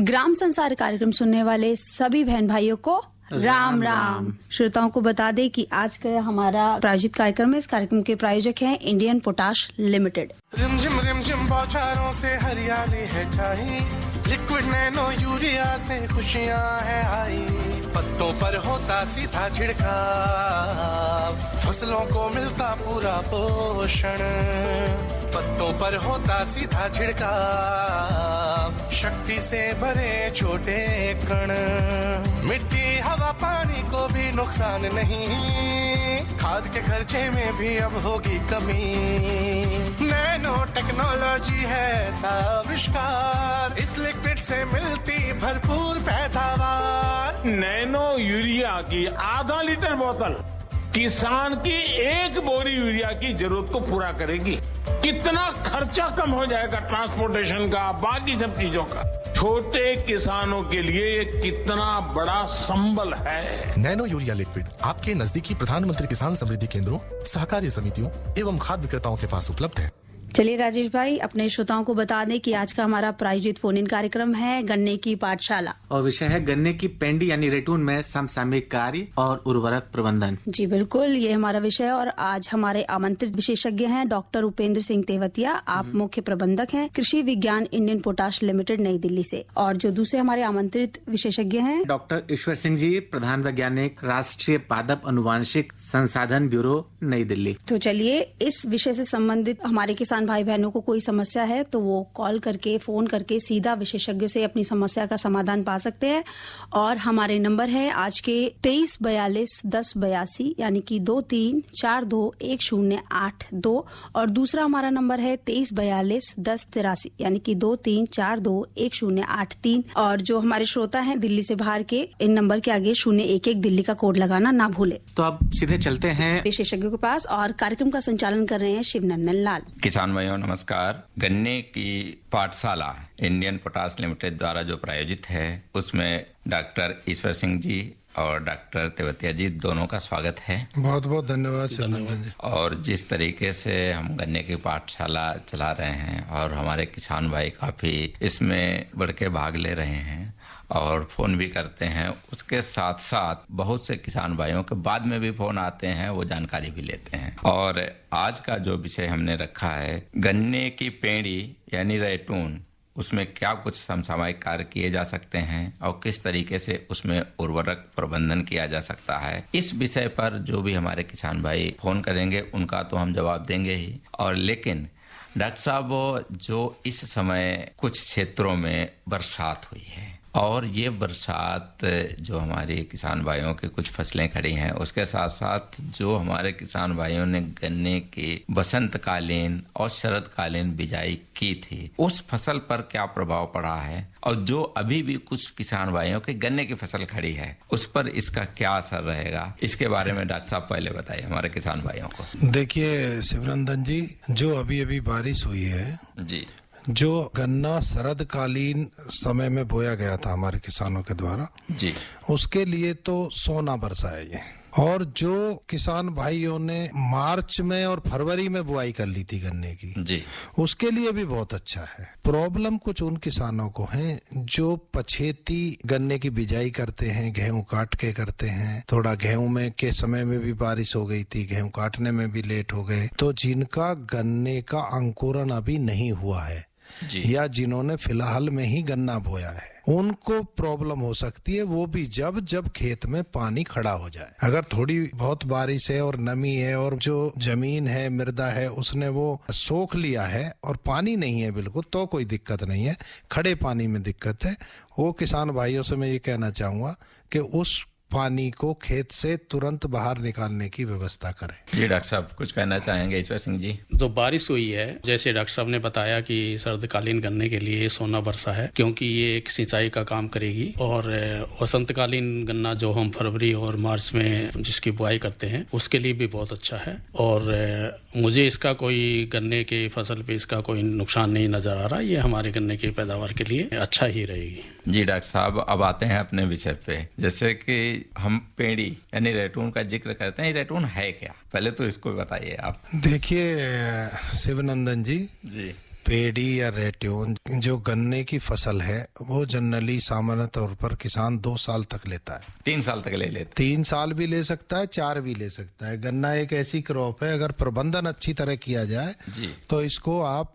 ग्राम संसार कार्यक्रम सुनने वाले सभी बहन भाइयों को राम राम। श्रोताओं को बता दें कि आज का हमारा प्रायोजित कार्यक्रम है। इस कार्यक्रम के प्रायोजक हैं इंडियन पोटाश लिमिटेड। रिमझिम बौछारों से हरियाली है छाई, लिक्विड नैनो यूरिया से खुशियां है आई, पत्तों पर होता सीधा छिड़काव, फसलों को मिलता पूरा पोषण, पत्तों पर होता सीधा छिड़काव, शक्ति से भरे छोटे कण, मिट्टी हवा पानी को भी नुकसान नहीं, खाद के खर्चे में भी अब होगी कमी, नैनो टेक्नोलॉजी है आविष्कार, इस लिक्विड से मिलती भरपूर पैदावार। नैनो यूरिया की आधा लीटर बोतल किसान की एक बोरी यूरिया की जरूरत को पूरा करेगी। कितना खर्चा कम हो जाएगा ट्रांसपोर्टेशन का, बाकी सब चीजों का। छोटे किसानों के लिए ये कितना बड़ा संबल है। नैनो यूरिया लिक्विड आपके नजदीकी प्रधानमंत्री किसान समृद्धि केंद्रों, सहकारी समितियों एवं खाद्य विक्रेताओं के पास उपलब्ध है। चलिए राजेश भाई, अपने श्रोताओं को बता दें कि आज का हमारा प्रायोजित फोन इन कार्यक्रम है गन्ने की पाठशाला और विषय है गन्ने की पेंडी यानी रेटून में समसामयिक कार्य और उर्वरक प्रबंधन। जी बिल्कुल, ये हमारा विषय है और आज हमारे आमंत्रित विशेषज्ञ हैं डॉक्टर उपेंद्र सिंह तेवतिया। आप मुख्य प्रबंधक हैं कृषि विज्ञान इंडियन पोटाश लिमिटेड नई दिल्ली से। और जो दूसरे हमारे आमंत्रित विशेषज्ञ हैं डॉक्टर ईश्वर सिंह जी, प्रधान वैज्ञानिक राष्ट्रीय पादप अनुवांशिक संसाधन ब्यूरो नई दिल्ली। तो चलिए, इस विषय से संबंधित हमारे किसान भाई बहनों को कोई समस्या है तो वो कॉल करके फोन करके सीधा विशेषज्ञों से अपनी समस्या का समाधान पा सकते हैं। और हमारे नंबर है आज के 23421082 यानी कि 23421082 और दूसरा हमारा नंबर है 23421083 यानी कि 23421083। और जो हमारे श्रोता हैं दिल्ली से बाहर के, इन नंबर के आगे 011 दिल्ली का कोड लगाना ना भूले। तो अब सीधे चलते हैं विशेषज्ञों के पास और कार्यक्रम का संचालन कर रहे हैं शिवनंदन लाल। किसान भाइयों नमस्कार। गन्ने की पाठशाला इंडियन पोटाश लिमिटेड द्वारा जो प्रायोजित है उसमें डॉक्टर ईश्वर सिंह जी और डॉक्टर तेवतिया जी दोनों का स्वागत है। बहुत बहुत धन्यवाद शिवनंदन जी। और जिस तरीके से हम गन्ने की पाठशाला चला रहे हैं और हमारे किसान भाई काफी इसमें बढ़ के भाग ले रहे हैं और फोन भी करते हैं, उसके साथ साथ बहुत से किसान भाइयों के बाद में भी फोन आते हैं, वो जानकारी भी लेते हैं। और आज का जो विषय हमने रखा है गन्ने की पेड़ी यानी रैटून, उसमें क्या कुछ समसामयिक कार्य किए जा सकते हैं और किस तरीके से उसमें उर्वरक प्रबंधन किया जा सकता है, इस विषय पर जो भी हमारे किसान भाई फोन करेंगे उनका तो हम जवाब देंगे ही। और लेकिन डॉक्टर साहब, जो इस समय कुछ क्षेत्रों में बरसात हुई है और ये बरसात जो हमारे किसान भाइयों की कुछ फसलें खड़ी हैं, उसके साथ साथ जो हमारे किसान भाइयों ने गन्ने की बसंतकालीन और शरदकालीन बिजाई की थी, उस फसल पर क्या प्रभाव पड़ा है और जो अभी भी कुछ किसान भाइयों के गन्ने की फसल खड़ी है उस पर इसका क्या असर रहेगा, इसके बारे में डॉक्टर साहब पहले बताइए हमारे किसान भाइयों को। देखिए शिवनंदन जी, जो अभी अभी बारिश हुई है जी, जो गन्ना शरदकालीन समय में बोया गया था हमारे किसानों के द्वारा जी, उसके लिए तो सोना बरसा है ये। और जो किसान भाइयों ने मार्च में और फरवरी में बुआई कर ली थी गन्ने की जी, उसके लिए भी बहुत अच्छा है। प्रॉब्लम कुछ उन किसानों को है जो पछेती गन्ने की बिजाई करते हैं, गेहूं काट के करते हैं, थोड़ा गेहूं में के समय में भी बारिश हो गई थी, गेहूं काटने में भी लेट हो गए, तो जिनका गन्ने का अंकुरण अभी नहीं हुआ है या जिन्होंने फिलहाल में ही गन्ना बोया है, उनको प्रॉब्लम हो सकती है। वो भी जब जब खेत में पानी खड़ा हो जाए, अगर थोड़ी बहुत बारिश है और नमी है और जो जमीन है, मृदा है, उसने वो सोख लिया है और पानी नहीं है बिल्कुल, तो कोई दिक्कत नहीं है। खड़े पानी में दिक्कत है। वो किसान भाइयों से मैं ये कहना चाहूंगा कि उस पानी को खेत से तुरंत बाहर निकालने की व्यवस्था करें। जी डॉक्टर साहब कुछ कहना चाहेंगे ईश्वर सिंह जी? जो बारिश हुई है, जैसे डॉक्टर साहब ने बताया कि शरदकालीन गन्ने के लिए सोना बरसा है, क्योंकि ये एक सिंचाई का काम करेगी। और वसंतकालीन गन्ना जो हम फरवरी और मार्च में जिसकी बुआई करते हैं उसके लिए भी बहुत अच्छा है। और मुझे इसका कोई गन्ने के फसल पे इसका कोई नुकसान नहीं नजर आ रहा। ये हमारे गन्ने की पैदावार के लिए अच्छा ही रहेगी। जी डॉक्टर साहब, अब आते हैं अपने विषय पे। जैसे कि हम पेड़ी यानी रैटून का जिक्र करते हैं, रैटून है क्या, पहले तो इसको बताइए आप। देखिए शिवनंदन जी, पेड़ी या रेट्यून, जो गन्ने की फसल है वो जनरली सामान्य तौर पर किसान 2 साल तक लेता है। 3 साल तक ले लेते 3 साल भी ले सकता है, 4 भी ले सकता है। गन्ना एक ऐसी क्रॉप है, अगर प्रबंधन अच्छी तरह किया जाए जी तो इसको आप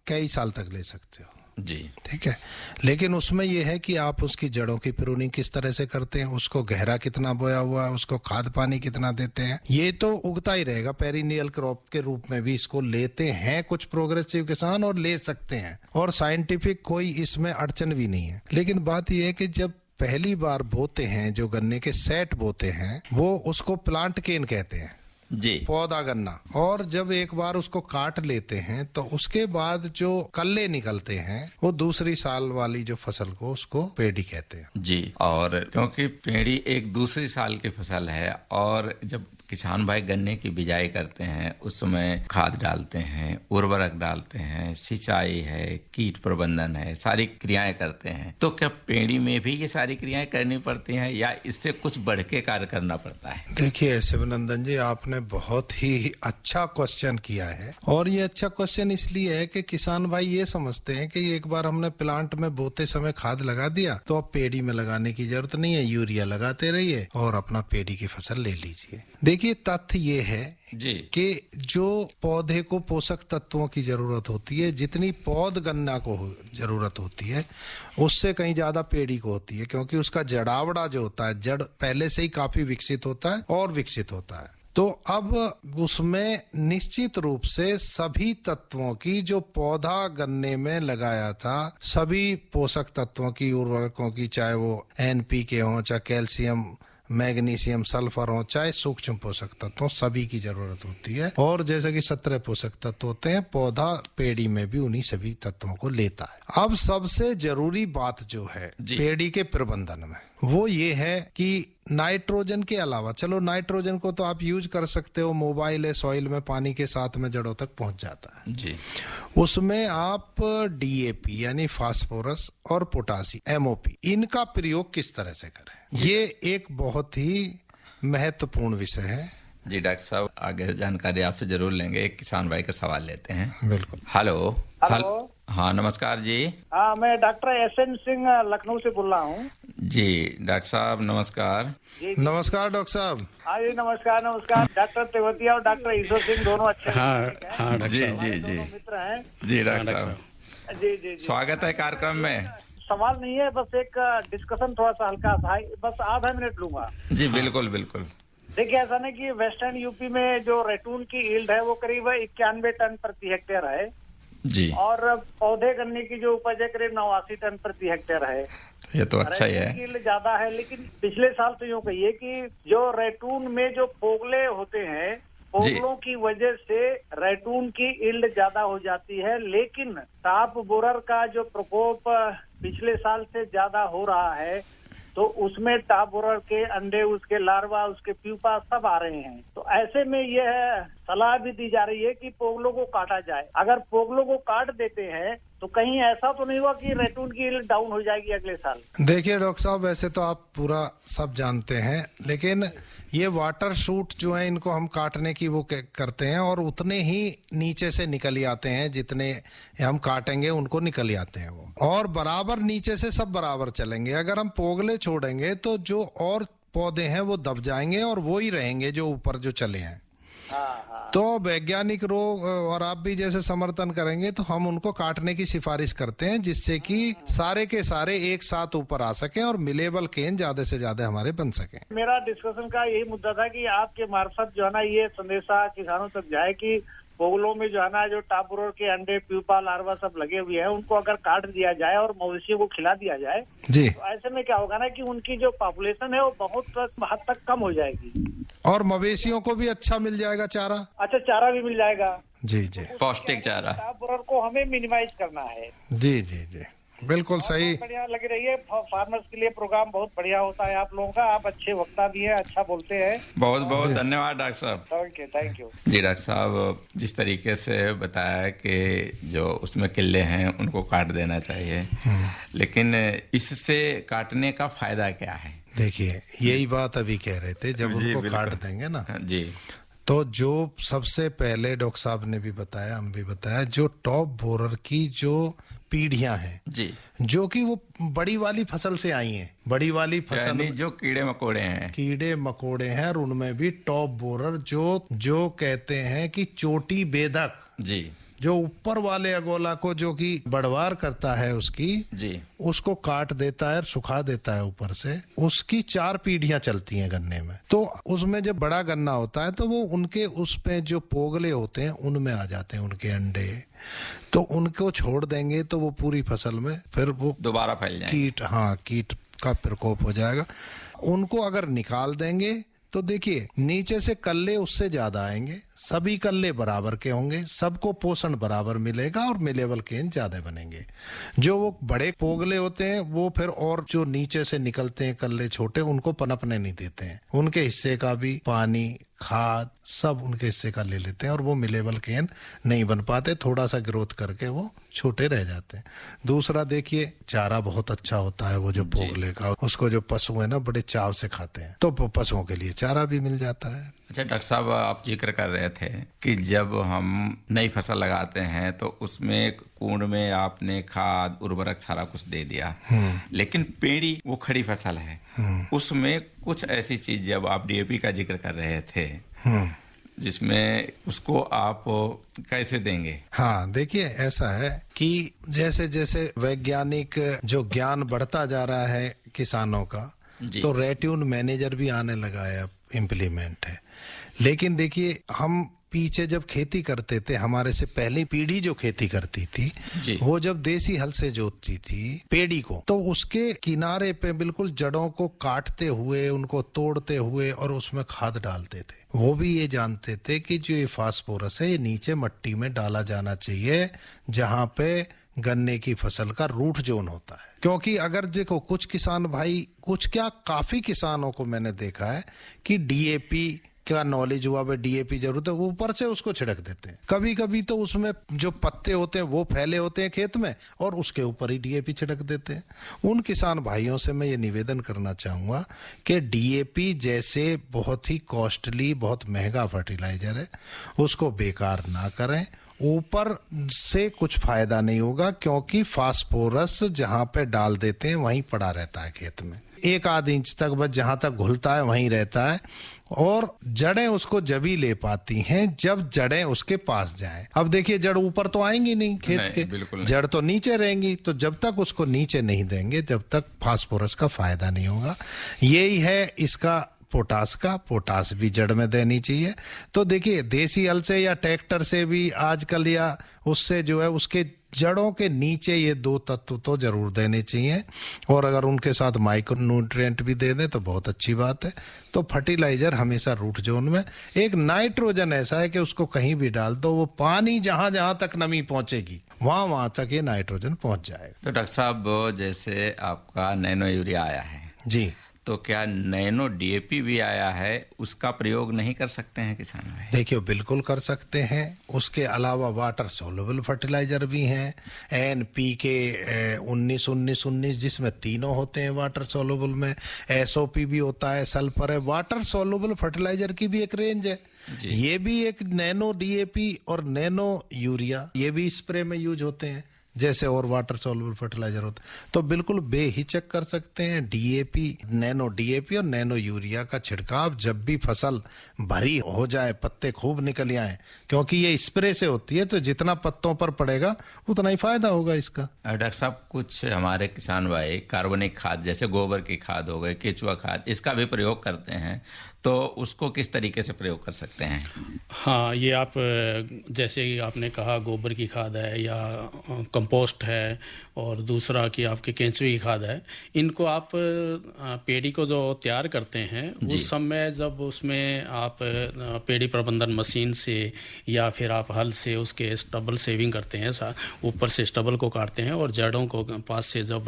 कई साल तक ले सकते हो जी। ठीक है। लेकिन उसमें यह है कि आप उसकी जड़ों की प्रूनिंग किस तरह से करते हैं, उसको गहरा कितना बोया हुआ है, उसको खाद पानी कितना देते हैं, ये तो उगता ही रहेगा। पेरिनियल क्रॉप के रूप में भी इसको लेते हैं कुछ प्रोग्रेसिव किसान और ले सकते हैं, और साइंटिफिक कोई इसमें अड़चन भी नहीं है। लेकिन बात यह है कि जब पहली बार बोते हैं, जो गन्ने के सेट बोते हैं, वो उसको प्लांट केन कहते हैं जी, पौधा गन्ना। और जब एक बार उसको काट लेते हैं तो उसके बाद जो कल्ले निकलते हैं वो दूसरी साल वाली जो फसल को उसको पेड़ी कहते हैं जी। और क्योंकि पेड़ी एक दूसरी साल की फसल है, और जब किसान भाई गन्ने की बिजाई करते हैं उस समय खाद डालते हैं, उर्वरक डालते हैं, सिंचाई है, कीट प्रबंधन है, सारी क्रियाएं करते हैं, तो क्या पेड़ी में भी ये सारी क्रियाएं करनी पड़ती हैं या इससे कुछ बढ़ के कार्य करना पड़ता है? देखिए शिवानंदन जी, आपने बहुत ही अच्छा क्वेश्चन किया है, और ये अच्छा क्वेश्चन इसलिए है कि किसान भाई ये समझते हैं कि एक बार हमने प्लांट में बोते समय खाद लगा दिया तो अब पेड़ी में लगाने की जरूरत नहीं है, यूरिया लगाते रहिए और अपना पेड़ी की फसल ले लीजिए। देखिए तथ्य ये है जी कि जो पौधे को पोषक तत्वों की जरूरत होती है, जितनी पौध गन्ना को जरूरत होती है, उससे कहीं ज्यादा पेड़ी को होती है, क्योंकि उसका जड़ावड़ा जो होता है, जड़ पहले से ही काफी विकसित होता है और विकसित होता है। तो अब उसमें निश्चित रूप से सभी तत्वों की, जो पौधा गन्ने में लगाया था, सभी पोषक तत्वों की, उर्वरकों की, चाहे वो NPK हो, चाहे कैल्शियम, मैग्नीशियम, सल्फर हो, चाहे सूक्ष्म पोषक तत्व, सभी की जरूरत होती है। और जैसे कि 17 पोषक तत्व होते हैं, पौधा पेड़ी में भी उन्हीं सभी तत्वों को लेता है। अब सबसे जरूरी बात जो है पेड़ी के प्रबंधन में, वो ये है कि नाइट्रोजन के अलावा, चलो नाइट्रोजन को तो आप यूज कर सकते हो, मोबाइल है, सॉइल में पानी के साथ में जड़ों तक पहुंच जाता है जी। उसमें आप DAP यानी फास्फोरस और पोटासी MOP, इनका प्रयोग किस तरह से करें, ये एक बहुत ही महत्वपूर्ण विषय है। जी डॉक्टर साहब, आगे जानकारी आपसे जरूर लेंगे। एक किसान भाई का सवाल लेते हैं। बिल्कुल। हेलो। हाँ नमस्कार जी। हाँ, मैं डॉक्टर SN सिंह लखनऊ से बोल रहा हूँ। जी डॉक्टर साहब नमस्कार। नमस्कार डॉक्टर साहब। हाँ जी, नमस्कार नमस्कार। डॉक्टर तेवतिया और डॉक्टर ईश्वर सिंह दोनों अच्छे हाँ जी जी जी मित्र हैं। जी डॉक्टर साहब, जी जी जी, स्वागत है कार्यक्रम में। सवाल नहीं है, बस एक डिस्कशन थोड़ा सा हल्का था, बस आधा मिनट लूंगा। जी बिल्कुल बिल्कुल। देखिए ऐसा नहीं कि वेस्टर्न यूपी में जो रेटून की यील्ड है वो करीब 91 टन प्रति हेक्टेयर है जी, और पौधे गन्ने की जो उपज है करीब 89 टन प्रति हेक्टेयर है। ये तो अच्छा ही है। यील्ड ज्यादा है, लेकिन पिछले साल तो यूँ कहिए कि जो रेटून में जो पोगले होते हैं, पोगलों की वजह से रेटून की यील्ड ज्यादा हो जाती है, लेकिन टाप बोरर का जो प्रकोप पिछले साल से ज्यादा हो रहा है, तो उसमें टाप बोरर के अंडे, उसके लार्वा, उसके प्यूपा सब आ रहे हैं। तो ऐसे में यह सलाह भी दी जा रही है कि पोगलों को काटा जाए। अगर पोगलों को काट देते हैं तो कहीं ऐसा तो नहीं हुआ कि रेटून की यील्ड डाउन हो जाएगी अगले साल? देखिए डॉक्टर साहब, वैसे तो आप पूरा सब जानते हैं, लेकिन ये वाटर शूट जो है, इनको हम काटने की वो करते हैं और उतने ही नीचे से निकल आते हैं, जितने हम काटेंगे उनको निकल आते हैं वो, और बराबर नीचे से सब बराबर चलेंगे। अगर हम पोगले छोड़ेंगे तो जो और पौधे हैं वो दब जाएंगे और वो ही रहेंगे जो ऊपर जो चले हैं। तो वैज्ञानिक लोग और आप भी जैसे समर्थन करेंगे तो हम उनको काटने की सिफारिश करते हैं, जिससे कि सारे के सारे एक साथ ऊपर आ सकें और मिलेबल केन ज्यादा से ज्यादा हमारे बन सकें। मेरा डिस्कशन का यही मुद्दा था कि आपके मार्फत जो है ना ये संदेशा किसानों तक जाए कि पोगलों में जो है ना जो टाप बोरर के अंडे, प्यूपा, लार्वा सब लगे हुए हैं, उनको अगर काट दिया जाए और मवेशियों को खिला दिया जाए जी, तो ऐसे में क्या होगा ना कि उनकी जो पॉपुलेशन है वो बहुत हद तक कम हो जाएगी और मवेशियों को भी अच्छा मिल जाएगा चारा। अच्छा, चारा भी मिल जाएगा। जी जी, पौष्टिक चारा। टाप बोरर को हमें मिनिमाइज करना है। जी जी जी, बिल्कुल सही। बढ़िया लग रही है, फार्मर्स के लिए प्रोग्राम बहुत बढ़िया होता है आप लोगों का। आप अच्छे वक्ता भी हैं, अच्छा बोलते हैं। बहुत बहुत धन्यवाद डॉक्टर साहब। Thank you. जी डॉक्टर साहब, जिस तरीके से बताया कि जो उसमें किल्ले हैं उनको काट देना चाहिए, लेकिन इससे काटने का फायदा क्या है? देखिए यही बात अभी कह रहे थे, जब उनको काट देंगे ना जी, तो जो सबसे पहले डॉक्टर साहब ने भी बताया, हम भी बताया, जो टॉप बोरर की जो पीढ़ियां हैं जी, जो कि वो बड़ी वाली फसल से आई हैं, बड़ी वाली फसल जो कीड़े मकोड़े हैं और उनमें भी टॉप बोरर जो कहते हैं कि चोटी बेधक जी, जो ऊपर वाले अगोला को जो कि बढ़वार करता है उसकी जी, उसको काट देता है और सुखा देता है ऊपर से, उसकी 4 पीढ़ियां चलती हैं गन्ने में। तो उसमें जब बड़ा गन्ना होता है तो वो उनके उस पे जो पोगले होते हैं उनमें आ जाते हैं उनके अंडे, तो उनको छोड़ देंगे तो वो पूरी फसल में फिर वो दोबारा फैल जाएंगे। कीट का प्रकोप हो जाएगा। उनको अगर निकाल देंगे तो देखिए नीचे से कल्ले उससे ज्यादा आएंगे, सभी कल्ले बराबर के होंगे, सबको पोषण बराबर मिलेगा और मिलेबल केन ज्यादा बनेंगे। जो वो बड़े पोगले होते हैं वो फिर और जो नीचे से निकलते हैं कल्ले छोटे, उनको पनपने नहीं देते हैं, उनके हिस्से का भी पानी खाद सब उनके हिस्से का ले लेते हैं और वो मिलेबल केन नहीं बन पाते, थोड़ा सा ग्रोथ करके वो छोटे रह जाते हैं। दूसरा देखिए चारा बहुत अच्छा होता है, वो जो पोगले का, उसको जो पशु है ना बड़े चाव से खाते हैं, तो पशुओं के लिए चारा भी मिल जाता है। अच्छा डॉक्टर साहब, आप जिक्र कर रहे थे कि जब हम नई फसल लगाते हैं तो उसमें कुंड में आपने खाद उर्वरक सारा कुछ दे दिया, लेकिन पेड़ी वो खड़ी फसल है, उसमें कुछ ऐसी चीज, जब आप डीएपी का जिक्र कर रहे थे जिसमें उसको आप कैसे देंगे? हाँ देखिए ऐसा है कि जैसे जैसे वैज्ञानिक जो ज्ञान बढ़ता जा रहा है किसानों का, तो रेट्यून मैनेजर भी आने लगा है, अब इम्प्लीमेंट है। लेकिन देखिए हम पीछे जब खेती करते थे, हमारे से पहली पीढ़ी जो खेती करती थी वो जब देसी हल से जोतती थी पेड़ी को, तो उसके किनारे पे बिल्कुल जड़ों को काटते हुए, उनको तोड़ते हुए और उसमें खाद डालते थे। वो भी ये जानते थे कि जो ये फास्फोरस है ये नीचे मट्टी में डाला जाना चाहिए जहां पे गन्ने की फसल का रूट जोन होता है। क्योंकि अगर देखो कुछ किसान भाई, कुछ क्या काफी किसानों को मैंने देखा है कि डीएपी का नॉलेज हुआ, भाई डीएपी जरूरत है, ऊपर से उसको छिड़क देते हैं। कभी कभी तो उसमें जो पत्ते होते हैं वो फैले होते हैं खेत में और उसके ऊपर ही डीएपी छिड़क देते हैं। उन किसान भाइयों से मैं ये निवेदन करना चाहूंगा कि डीएपी जैसे बहुत ही कॉस्टली, बहुत महंगा फर्टिलाइजर है, उसको बेकार ना करें। ऊपर से कुछ फायदा नहीं होगा क्योंकि फास्फोरस जहां पे डाल देते हैं वहीं पड़ा रहता है खेत में, 1 आध इंच तक बस जहां तक घुलता है वहीं रहता है, और जड़ें उसको जब ही ले पाती हैं जब जड़ें उसके पास जाएं। अब देखिए जड़ ऊपर तो आएंगी नहीं खेत के, जड़ तो नीचे रहेंगी, तो जब तक उसको नीचे नहीं देंगे जब तक फास्फोरस का फायदा नहीं होगा। यही है इसका पोटास भी जड़ में देनी चाहिए। तो देखिए देसी हल से या ट्रैक्टर से भी आजकल, या उससे जो है उसके जड़ों के नीचे ये 2 तत्व तो जरूर देने चाहिए, और अगर उनके साथ माइक्रो न्यूट्रिएंट भी दे दें तो बहुत अच्छी बात है। तो फर्टिलाइजर हमेशा रूट जोन में, एक नाइट्रोजन ऐसा है कि उसको कहीं भी डाल दो, वो पानी जहां जहां तक नमी पहुंचेगी वहां तक ये नाइट्रोजन पहुंच जाएगा। तो डॉक्टर साहब जैसे आपका नैनो यूरिया आया है जी, तो क्या नैनो डीएपी भी आया है, उसका प्रयोग नहीं कर सकते हैं किसान भाई? देखिए बिल्कुल कर सकते हैं। उसके अलावा वाटर सोल्युबल फर्टिलाइजर भी हैं, एनपीके 19-19-19 जिसमें तीनों होते हैं वाटर सोल्युबल में, एसओपी भी होता है, सल्फर है। वाटर सोल्युबल फर्टिलाइजर की भी एक रेंज है, ये भी एक नैनो डीएपी और नैनो यूरिया, ये भी स्प्रे में यूज होते हैं जैसे और वाटर सोल्युबल फर्टिलाइजर होता है। तो बिल्कुल बेहिचक कर सकते हैं डीएपी, नैनो डीएपी और नैनो यूरिया का छिड़काव जब भी फसल भरी हो जाए, पत्ते खूब निकल आए, क्योंकि ये स्प्रे से होती है तो जितना पत्तों पर पड़ेगा उतना ही फायदा होगा इसका। डॉक्टर साहब कुछ हमारे किसान भाई कार्बनिक खाद जैसे गोबर की खाद हो गई, केचुआ खाद, इसका भी प्रयोग करते हैं, तो उसको किस तरीके से प्रयोग कर सकते हैं? हाँ, ये आप जैसे आपने कहा गोबर की खाद है या कंपोस्ट है, और दूसरा कि आपके केंचुए की खाद है, इनको आप पेड़ी को जो तैयार करते हैं उस समय जब उसमें आप पेड़ी प्रबंधन मशीन से या फिर आप हल से उसके स्टबल सेविंग करते हैं, ऊपर से स्टबल को काटते हैं और जड़ों को पास से जब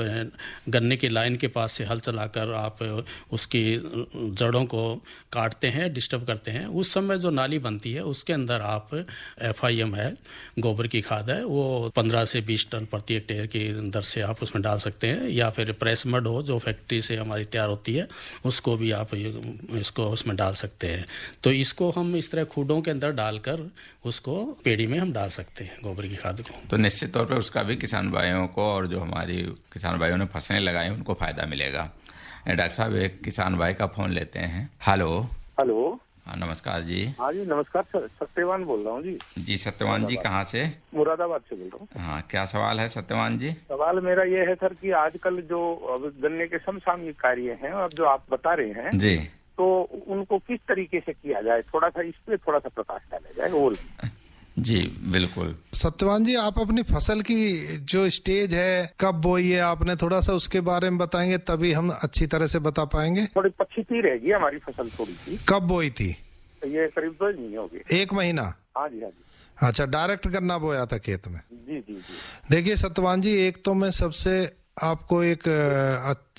गन्ने की लाइन के पास से हल चलाकर आप उसकी जड़ों को काटते हैं, डिस्टर्ब करते हैं, उस समय जो नाली बनती है उसके अंदर आप FIM है, गोबर की खाद है, वो 15 से 20 20 टन प्रति हेक्टेयर की दर से आप उसमें डाल सकते हैं, या फिर प्रेस मड हो जो फैक्ट्री से हमारी तैयार होती है उसको भी आप इसको उसमें डाल सकते हैं। तो इसको हम इस तरह खूडों के अंदर डालकर उसको पेड़ी में हम डाल सकते हैं गोबर की खाद को। तो निश्चित तौर पर उसका भी किसान भाइयों को और जो हमारी किसान भाइयों ने फसलें लगाई उनको फायदा मिलेगा। डॉक्टर साहब एक किसान भाई का फोन लेते हैं। हेलो। हाँ, नमस्कार जी। हाँ जी नमस्कार सर, सत्यवान बोल रहा हूँ जी। जी सत्यवान जी, कहाँ से? मुरादाबाद से बोल रहा हूँ। हाँ, क्या सवाल है सत्यवान जी? सवाल मेरा ये है सर कि आजकल जो गन्ने के समसामयिक कार्य हैं और जो आप बता रहे हैं जी, तो उनको किस तरीके से किया जाए, थोड़ा सा इस पे थोड़ा सा प्रकाश डाला जाए। और जी बिल्कुल। सत्यवान जी, आप अपनी फसल की जो स्टेज है, कब बोई है आपने, थोड़ा सा उसके बारे में बताएंगे, तभी हम अच्छी तरह से बता पाएंगे। थोड़ी पछिती रहेगी हमारी फसल थोड़ी सी। कब बोई थी? ये करीब 2 महीने हो गए। 1 महीना? हाँ जी हाँ जी। अच्छा, डायरेक्ट गन्ना बोया था खेत में? जी जी जी। देखिए सत्यवान जी, एक तो मैं सबसे आपको एक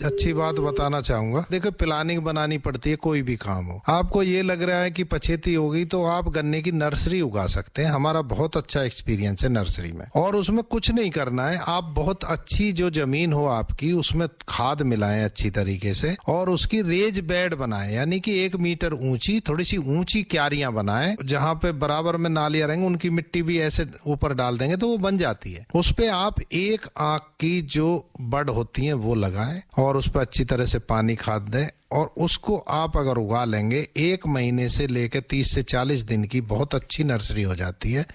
अच्छी बात बताना चाहूंगा। देखो, प्लानिंग बनानी पड़ती है कोई भी काम हो। आपको ये लग रहा है कि पछेती होगी तो आप गन्ने की नर्सरी उगा सकते हैं। हमारा बहुत अच्छा एक्सपीरियंस है नर्सरी में, और उसमें कुछ नहीं करना है। आप बहुत अच्छी जो जमीन हो आपकी, उसमें खाद मिलाएं अच्छी तरीके से, और उसकी रेज बेड बनाएं, यानी कि 1 मीटर ऊंची, थोड़ी सी ऊंची क्यारियां बनाएं, जहां पे बराबर में नालियां रहेंगी, उनकी मिट्टी भी ऐसे ऊपर डाल देंगे तो वो बन जाती है। उस पे आप 1 आंख की जो बड होती है वो लगाएं, और उस पर अच्छी तरह से पानी खाद दें, और उसको आप अगर उगा लेंगे 1 महीने से लेकर 30 से 40 दिन की बहुत अच्छी नर्सरी हो जाती है।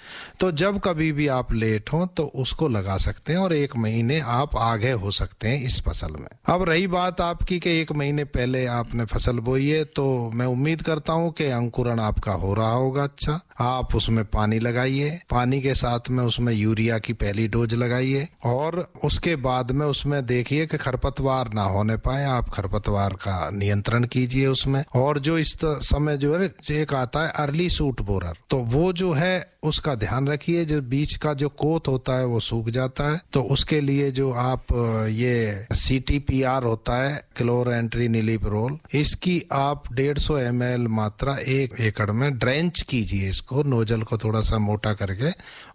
तो जब कभी भी आप लेट हो तो उसको लगा सकते हैं, और 1 महीने आप आगे हो सकते हैं इस फसल में। अब रही बात आपकी कि 1 महीने पहले आपने फसल बोई है, तो मैं उम्मीद करता हूं कि अंकुरण आपका हो रहा होगा अच्छा। आप उसमें पानी लगाइए, पानी के साथ में उसमें यूरिया की पहली डोज लगाइए, और उसके बाद में उसमें देखिए कि खरपतवार ना होने पाए। आप खरपतवार का नियंत्रण कीजिए उसमें। और जो इस समय जो है एक आता है अर्ली सूट बोरर, तो वो जो है उसका ध्यान रखिए। जो बीच का जो कोत होता है वो सूख जाता है, तो उसके लिए जो आप ये CTPR होता है, क्लोरोएंट्रीनिलीप्रोल, इसकी आप 150 ml मात्रा 1 एकड़ में ड्रेंच कीजिए इसको, नोजल को थोड़ा सा मोटा करके,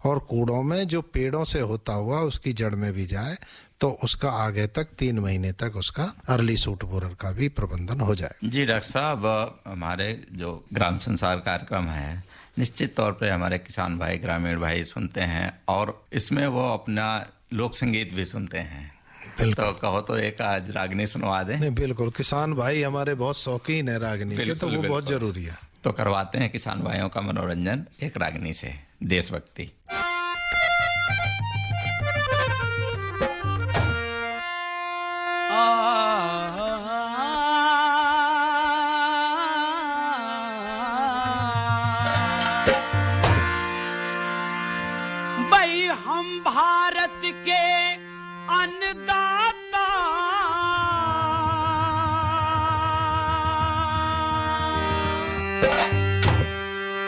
और कूड़ों में जो पेड़ों से होता हुआ उसकी जड़ में भी जाए, तो उसका आगे तक 3 महीने तक उसका अर्ली सूट बोरर का भी प्रबंधन हो जाए। जी डॉक्टर साहब, हमारे जो ग्राम संसार कार्यक्रम है, निश्चित तौर पे हमारे किसान भाई, ग्रामीण भाई सुनते हैं, और इसमें वो अपना लोक संगीत भी सुनते हैं। तो कहो तो एक आज रागनी सुनवा दें। नहीं, बिल्कुल, किसान भाई हमारे बहुत शौकीन है रागनी के, तो वो बहुत जरूरी है। तो करवाते हैं किसान भाइयों का मनोरंजन एक रागनी से, देशभक्ति। भाई हम भारत के अन्नदाता,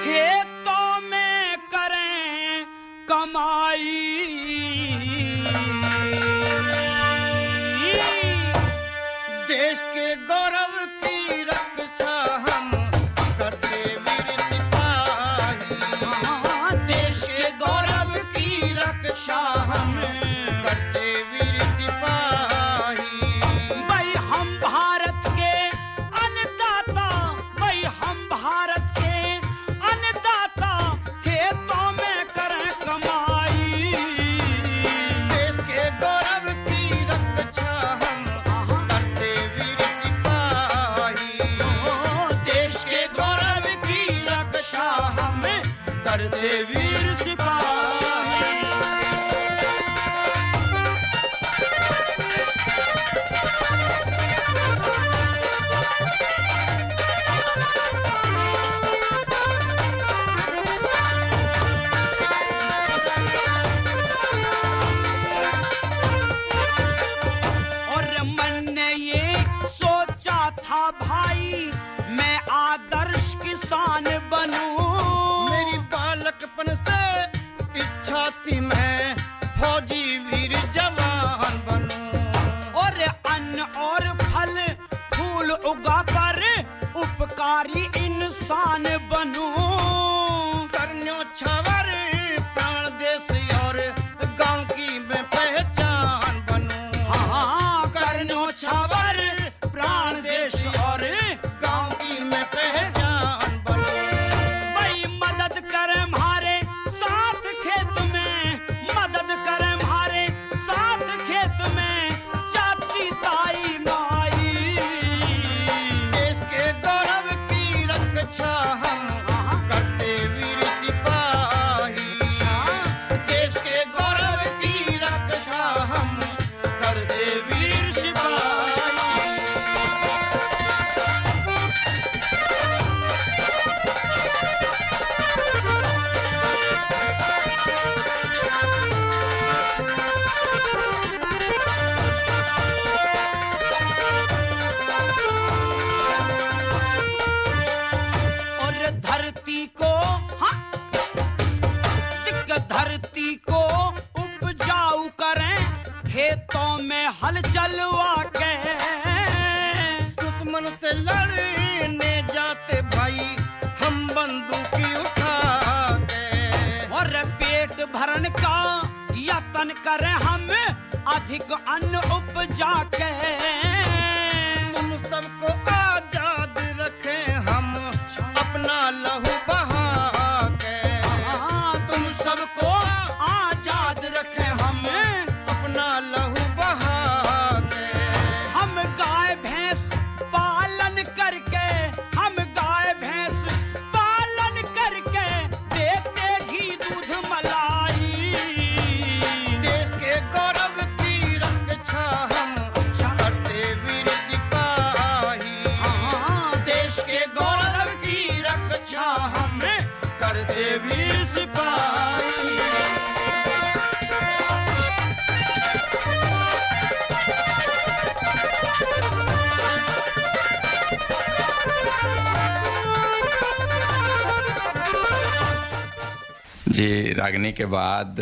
खेतों में करें कमाई, देश के गौरव की रक्षा हम करते वीर सिपाही, देश के गौरव की रक्षा हम करते वीर सिपाही। भाई हम भारत के अन्नदाता, भाई हम भारत के अन्नदाता, खेतों में करें कमाई, देश के गौरव की रक्षा हम करते वीर सिपाही, देश के गौरव की रक्षा हम करते वीर सिपाही। और मन ने ये सोचा था भाई, मैं आदर्श किसान बनूं, मेरी बालकपन से इच्छा थी मैं फौजी वीर जवान बनूं, और अन्न और फल फूल उगा पर उपकारी इंसान बनूं, करन्यो छावर प्राण देश और गांव की मैं रक्षा हम करते वीर सिपाही। देश के गौरव की रक्षा हम करते वीर सिपाही। धरती को धरती को उपजाऊ करें, खेतों में हल चलवा के। दुश्मन से लड़ने जाते भाई हम बंदूकी उठा के। और पेट भरने का यत्न करें हम अधिक अन्न उपजा के। तुम सबको आजाद रखें हम अपना लहू बहा के। तुम सबको आजाद रखें हम अपना लहू बहा के। हम गाय भैंस पालन करके, हम गाय भैंस पालन करके देते घी दूध मलाई। देश के गौरव की रक्षा हम करते वीर सिपाही। देश के गौरव की रक्षा हम करते वीर सिपाही। जी, रागनी के बाद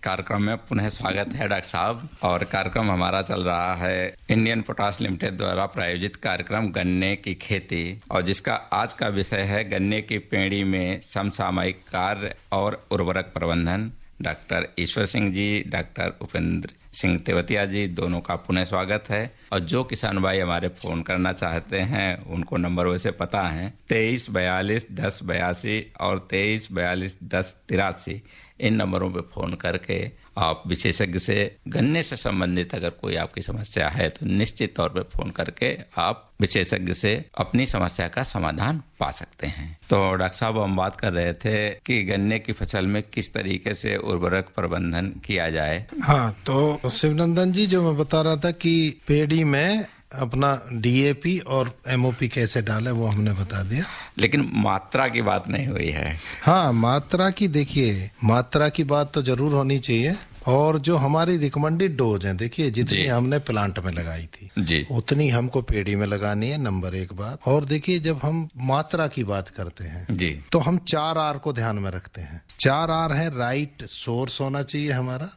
कार्यक्रम में पुनः स्वागत है डॉक्टर साहब। और कार्यक्रम हमारा चल रहा है इंडियन पोटाश लिमिटेड द्वारा प्रायोजित कार्यक्रम गन्ने की खेती, और जिसका आज का विषय है गन्ने की पेड़ी में समसामयिक कार्य और उर्वरक प्रबंधन। डॉक्टर ईश्वर सिंह जी, डॉक्टर उपेंद्र सिंह तेवतिया जी, दोनों का पुनः स्वागत है। और जो किसान भाई हमारे फोन करना चाहते हैं उनको नंबर वैसे पता है 23421082 और 23421083। इन नंबरों पे फोन करके आप विशेषज्ञ से गन्ने से संबंधित अगर कोई आपकी समस्या है तो निश्चित तौर पे फोन करके आप विशेषज्ञ से अपनी समस्या का समाधान पा सकते हैं। तो डॉक्टर साहब, हम बात कर रहे थे कि गन्ने की फसल में किस तरीके से उर्वरक प्रबंधन किया जाए। हाँ, तो शिवनंदन जी, जो मैं बता रहा था कि पेड़ी में अपना डीएपी और एमओपी कैसे डाले वो हमने बता दिया, लेकिन मात्रा की बात नहीं हुई है। हाँ, मात्रा की देखिए, मात्रा की बात तो जरूर होनी चाहिए। और जो हमारी रिकमेंडेड डोज है, देखिए जितनी हमने प्लांट में लगाई थी जी, उतनी हमको पेड़ी में लगानी है, नंबर एक बात। और देखिए जब हम मात्रा की बात करते हैं जी, तो हम 4 आर को ध्यान में रखते हैं। 4 आर है, राइट सोर्स होना चाहिए हमारा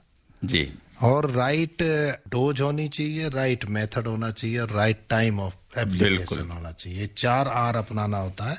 जी, और राइट डोज होनी चाहिए, राइट मेथड होना चाहिए, और राइट टाइम ऑफ एप्लीकेशन होना चाहिए। 4 आर अपनाना होता है।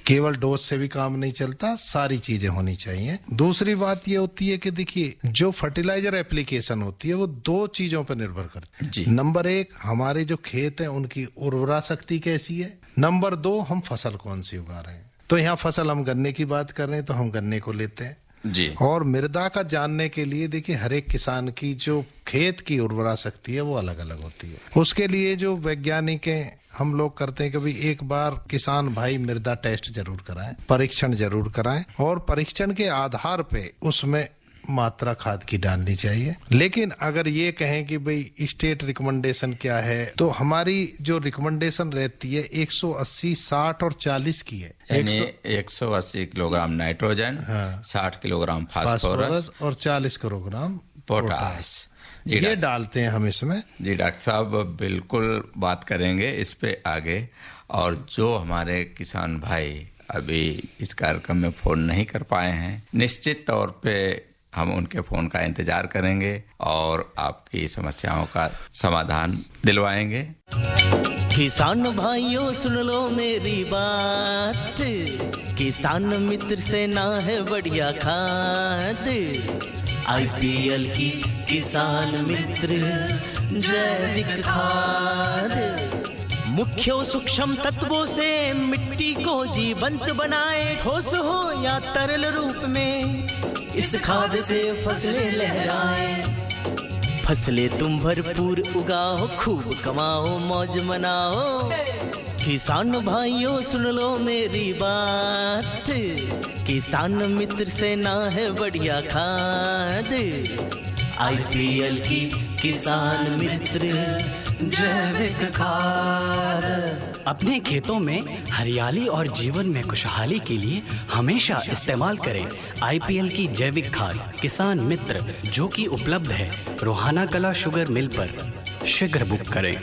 केवल डोज से भी काम नहीं चलता, सारी चीजें होनी चाहिए। दूसरी बात ये होती है कि देखिए जो फर्टिलाइजर एप्लीकेशन होती है वो 2 चीजों पर निर्भर करती है। नंबर 1, हमारे जो खेत है उनकी उर्वरा शक्ति कैसी है। नंबर 2, हम फसल कौन सी उगा रहे हैं। तो यहाँ फसल हम गन्ने की बात कर रहे हैं तो हम गन्ने को लेते हैं जी। और मृदा का जानने के लिए देखिए हर एक किसान की जो खेत की उर्वरा शक्ति है वो अलग अलग होती है। उसके लिए जो वैज्ञानिक हैं हम लोग करते हैं कि भाई एक बार किसान भाई मृदा टेस्ट जरूर कराएं, परीक्षण जरूर कराएं, और परीक्षण के आधार पे उसमें मात्रा खाद की डालनी चाहिए। लेकिन अगर ये कहें कि भाई स्टेट रिकमेंडेशन क्या है, तो हमारी जो रिकमेंडेशन रहती है 180, 60 और 40 की है। 180 किलोग्राम नाइट्रोजन, 60 किलोग्राम फास्फोरस और 40 किलोग्राम पोटाश ये डालते हैं हम इसमें। जी डॉक्टर साहब, बिल्कुल बात करेंगे इस पे आगे। और जो हमारे किसान भाई अभी इस कार्यक्रम में फोन नहीं कर पाए हैं, निश्चित तौर पे हम उनके फोन का इंतजार करेंगे और आपकी समस्याओं का समाधान दिलवाएंगे। किसान भाइयों सुन लो मेरी बात, किसान मित्र से ना है बढ़िया खाद। IPL की किसान मित्र जैविक खाद, मुख्य सूक्ष्म तत्वों से मिट्टी को जीवंत बनाए, ठोस हो या तरल रूप में इस खाद से फसलें लहराए। फसलें तुम भरपूर उगाओ, खूब कमाओ, मौज मनाओ। किसान भाइयों सुन लो मेरी बात, किसान मित्र से ना है बढ़िया खाद, IPL की किसान मित्र जैविक खाद। अपने खेतों में हरियाली और जीवन में खुशहाली के लिए हमेशा इस्तेमाल करें IPL की जैविक खाद किसान मित्र, जो कि उपलब्ध है रोहाना कला शुगर मिल पर। शीघ्र बुक करें।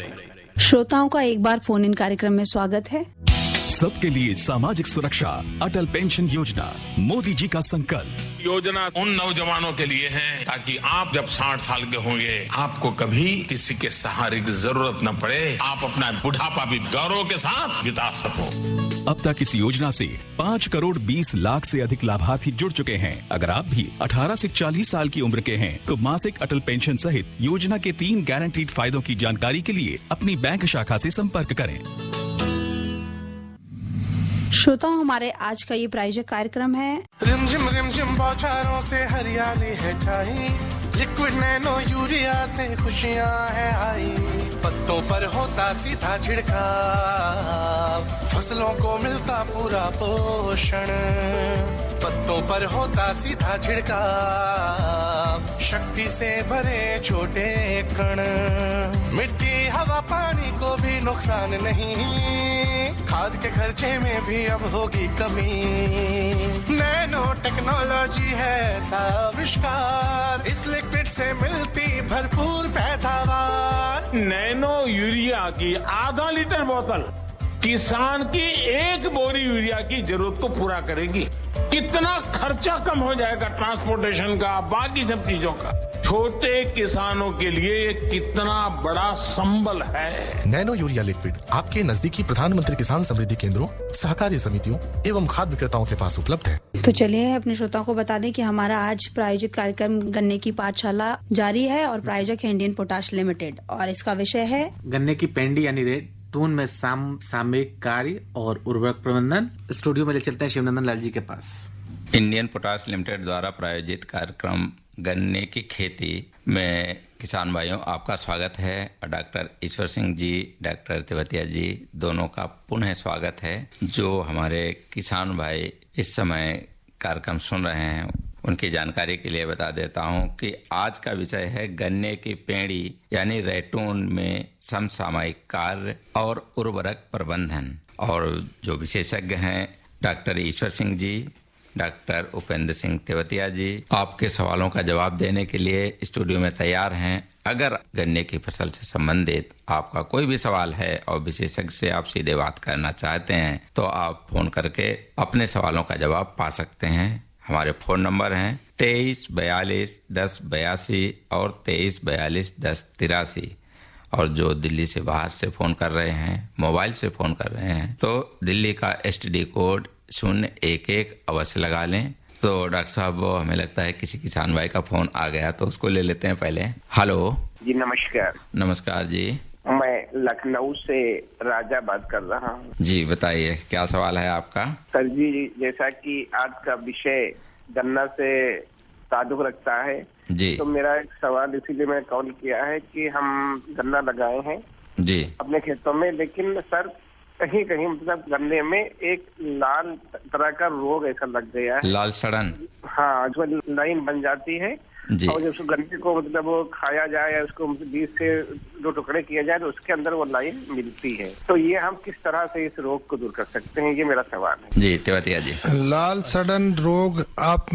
श्रोताओं का एक बार फोन इन कार्यक्रम में स्वागत है। सबके लिए सामाजिक सुरक्षा, अटल पेंशन योजना, मोदी जी का संकल्प। योजना उन नौजवानों के लिए है ताकि आप जब 60 साल के होंगे आपको कभी किसी के सहारे की जरूरत न पड़े, आप अपना बुढ़ापा भी गौरव के साथ बिता सको। अब तक इस योजना से 5 करोड़ 20 लाख से अधिक लाभार्थी जुड़ चुके हैं। अगर आप भी 18 से 40 साल की उम्र के हैं तो मासिक अटल पेंशन सहित योजना के 3 गारंटीड फायदों की जानकारी के लिए अपनी बैंक शाखा से संपर्क करें। श्रोताओं, हमारे आज का ये प्रायोजक कार्यक्रम है। रिमझिम बौछारों से हरियाली है छाई, लिक्विड नैनो यूरिया से खुशियाँ है आई, पत्तों पर होता सीधा छिड़काव, फसलों को मिलता पूरा पोषण, पत्तों पर होता सीधा छिड़काव, शक्ति से भरे छोटे कण, मिट्टी हवा पानी को भी नुकसान नहीं, खाद के खर्चे में भी अब होगी कमी, नैनो टेक्नोलॉजी है आविष्कार, इस लिक्विड से मिलती भरपूर पैदावार। नैनो यूरिया की आधा लीटर बोतल किसान की 1 बोरी यूरिया की जरूरत को पूरा करेगी। कितना खर्चा कम हो जाएगा ट्रांसपोर्टेशन का, बाकी सब चीजों का। छोटे किसानों के लिए ये कितना बड़ा संबल है। नैनो यूरिया लिक्विड आपके नजदीकी प्रधानमंत्री किसान समृद्धि केंद्रों, सहकारी समितियों एवं खाद्य विक्रेताओं के पास उपलब्ध है। तो चलिए अपने श्रोताओं को बता दें कि हमारा आज प्रायोजित कार्यक्रम गन्ने की पाठशाला जारी है और प्रायोजक है इंडियन पोटाश लिमिटेड, और इसका विषय है गन्ने की पेंडी यानी रेटून में सामयिक कार्य और उर्वरक प्रबंधन। स्टूडियो में ले चलते हैं शिवनंदन लाल जी के पास। इंडियन पोटाश लिमिटेड द्वारा प्रायोजित कार्यक्रम गन्ने की खेती में किसान भाइयों आपका स्वागत है। डॉक्टर ईश्वर सिंह जी, डॉक्टर तेवतिया जी, दोनों का पुनः स्वागत है। जो हमारे किसान भाई इस समय कार्यक्रम सुन रहे हैं उनकी जानकारी के लिए बता देता हूं कि आज का विषय है गन्ने की पेड़ी यानी रैटून में समसामयिक कार्य और उर्वरक प्रबंधन। और जो विशेषज्ञ हैं डॉक्टर ईश्वर सिंह जी, डॉक्टर उपेंद्र सिंह तेवतिया जी आपके सवालों का जवाब देने के लिए स्टूडियो में तैयार हैं। अगर गन्ने की फसल से संबंधित आपका कोई भी सवाल है और विशेषज्ञ से आप सीधे बात करना चाहते हैं तो आप फोन करके अपने सवालों का जवाब पा सकते हैं। हमारे फोन नंबर हैं 23 42 10 82 और 23 42 10 83। और जो दिल्ली से बाहर से फोन कर रहे हैं, मोबाइल से फोन कर रहे हैं, तो दिल्ली का STD कोड 011 अवश्य लगा लें। तो डॉक्टर साहब, वो हमें लगता है किसी किसान भाई का फोन आ गया तो उसको ले लेते हैं पहले। हेलो जी, नमस्कार। नमस्कार जी, मैं लखनऊ से राजा बात कर रहा हूँ। जी बताइए, क्या सवाल है आपका? सर जी, जैसा कि आज का विषय गन्ना से ताल्लुक रखता है जी, तो मेरा एक सवाल इसीलिए मैं कॉल किया है कि हम गन्ना लगाए हैं जी अपने खेतों में, लेकिन सर कहीं कहीं मतलब गन्ने में एक लाल तरह का रोग ऐसा लग गया है। लाल सड़न? हाँ, जो लाइन बन जाती है जी। और जब उसको गन्ने को मतलब वो खाया जाए या उसको बीज से 2 टुकड़े किया जाए तो उसके अंदर वो लाइन मिलती है। तो ये हम किस तरह से इस रोग को दूर कर सकते हैं, ये मेरा सवाल है। जी तेवतिया जी। लाल सड़न रोग आप